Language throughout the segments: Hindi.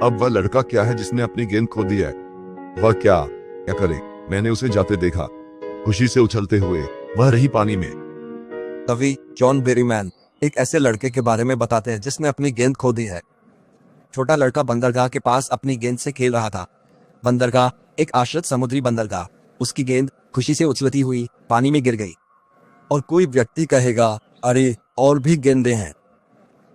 अब वह लड़का क्या है जिसने अपनी गेंद खो दी है? वह क्या करे? मैंने उसे जाते देखा, खुशी से उछलते हुए वह रही पानी में। कवि जॉन बेरीमैन एक ऐसे लड़के के बारे में बताते हैं जिसने अपनी गेंद खो दी है। छोटा लड़का बंदरगाह के पास अपनी गेंद से खेल रहा था। बंदरगाह एक आश्रित समुद्री बंदरगाह। उसकी गेंद खुशी से उछलती हुई पानी में गिर गई। और कोई व्यक्ति कहेगा, अरे और भी गेंदें हैं।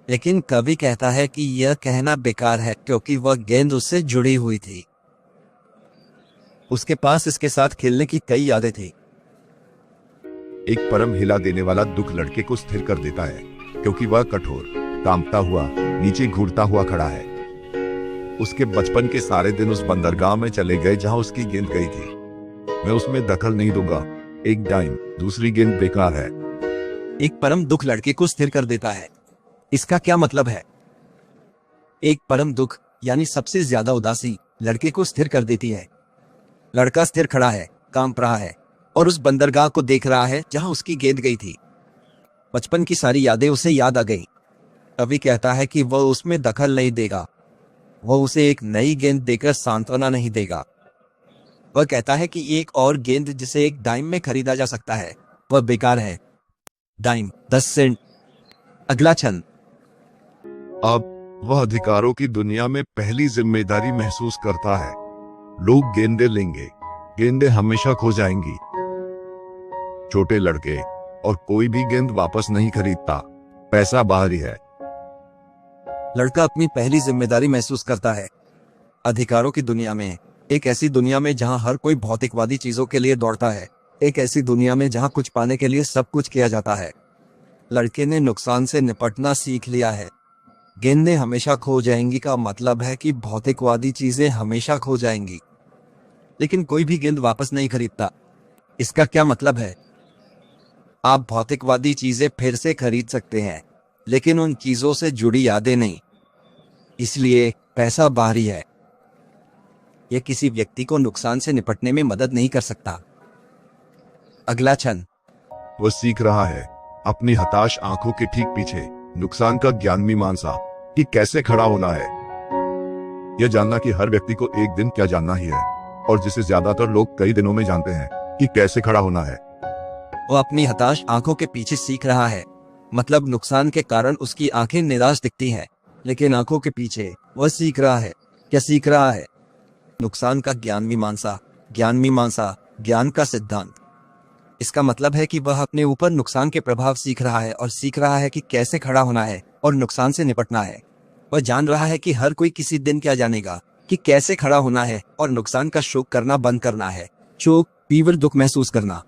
लेकिन कवि कहता है कि यह कहना बेकार है, क्योंकि वह गेंद उससे जुड़ी हुई थी। उसके पास इसके साथ खेलने की कई यादें थी। एक परम हिला देने वाला दुख लड़के को स्थिर कर देता है, क्योंकि वह कठोर, कांपता हुआ, नीचे घूरता हुआ खड़ा है। उसके बचपन के सारे दिन उस बंदरगाह में चले गए जहां उसकी गेंद गई थी। मैं उसमें दखल नहीं दूंगा, एक डाइम, दूसरी गेंद बेकार है। एक परम दुख लड़के को स्थिर कर देता है। इसका क्या मतलब है? एक परम दुख यानी सबसे ज्यादा उदासी लड़के को स्थिर कर देती है। लड़का स्थिर खड़ा है, कांप रहा है और उस बंदरगाह को देख रहा है जहां उसकी गेंद गई थी। बचपन की सारी यादें उसे याद आ गई। कवि कहता है कि वह उसमें दखल नहीं देगा। वह उसे एक नई गेंद देकर सांत्वना नहीं देगा। वह कहता है कि एक और गेंद जिसे एक डाइम में खरीदा जा सकता है, वह बेकार है। Dime 10 cent. अगला छंद। अब वह अधिकारों की दुनिया में पहली जिम्मेदारी महसूस करता है। लोग गेंदें लेंगे, गेंदें हमेशा खो जाएंगी। छोटे लड़के और कोई भी गेंद वापस नहीं खरीदता, पैसा बाहरी है। लड़का अपनी पहली जिम्मेदारी महसूस करता है। अधिकारों की दुनिया में, एक ऐसी दुनिया में जहां हर कोई भौतिकवादी चीजों के लिए दौड़ता है, एक ऐसी दुनिया में जहां कुछ पाने के लिए सब कुछ किया जाता है। लड़के ने नुकसान से निपटना सीख लिया है। गेंदें हमेशा खो जाएंगी का मतलब है कि भौतिकवादी चीजें हमेशा खो जाएंगी, लेकिन कोई भी गेंद वापस नहीं खरीदता। इसका क्या मतलब है? आप भौतिकवादी चीजें फिर से खरीद सकते हैं, लेकिन उन चीजों से जुड़ी यादें नहीं। इसलिए पैसा बाहरी है। यह किसी व्यक्ति को नुकसान से निपटने में मदद नहीं कर सकता। अगला छंद। वह सीख रहा है, अपनी हताश आंखों के ठीक पीछे, नुकसान का ज्ञान मीमांसा, कि कैसे खड़ा होना है। यह जानना कि हर व्यक्ति को एक दिन क्या जानना ही है, और जिसे ज्यादातर लोग कई दिनों में जानते हैं, कि कैसे खड़ा होना है। वो अपनी हताश आंखों के पीछे सीख रहा है। मतलब नुकसान के कारण उसकी आंखें निराश दिखती हैं, लेकिन आंखों के पीछे वह सीख रहा है। क्या सीख रहा है? नुकसान का ज्ञान मीमांसा, ज्ञान मीमांसा, ज्ञान का सिद्धांत। इसका मतलब है कि वह अपने ऊपर नुकसान के प्रभाव सीख रहा है और सीख रहा है कि कैसे खड़ा होना है और नुकसान से निपटना है। वह जान रहा है कि हर कोई किसी दिन क्या जानेगा, कि कैसे खड़ा होना है और नुकसान का शोक करना बंद करना है। शोक, तीव्र दुख महसूस करना।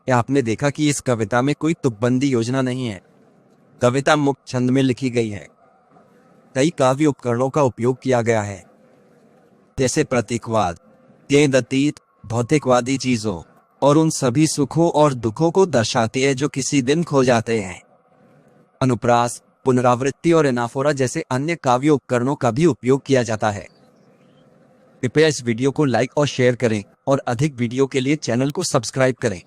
क्या आपने देखा कि इस कविता में कोई तुकबंदी योजना नहीं है? कविता मुक्त छंद में लिखी गई है। कई काव्य उपकरणों का उपयोग किया गया है, जैसे प्रतीकवाद, गेंद अतीत, भौतिकवादी चीजों और उन सभी सुखों और दुखों को दर्शाती है जो किसी दिन खो जाते हैं। अनुप्रास, पुनरावृत्ति और एनाफोरा जैसे अन्य काव्य उपकरणों का भी उपयोग किया जाता है। कृपया इस वीडियो को लाइक और शेयर करें और अधिक वीडियो के लिए चैनल को सब्सक्राइब करें।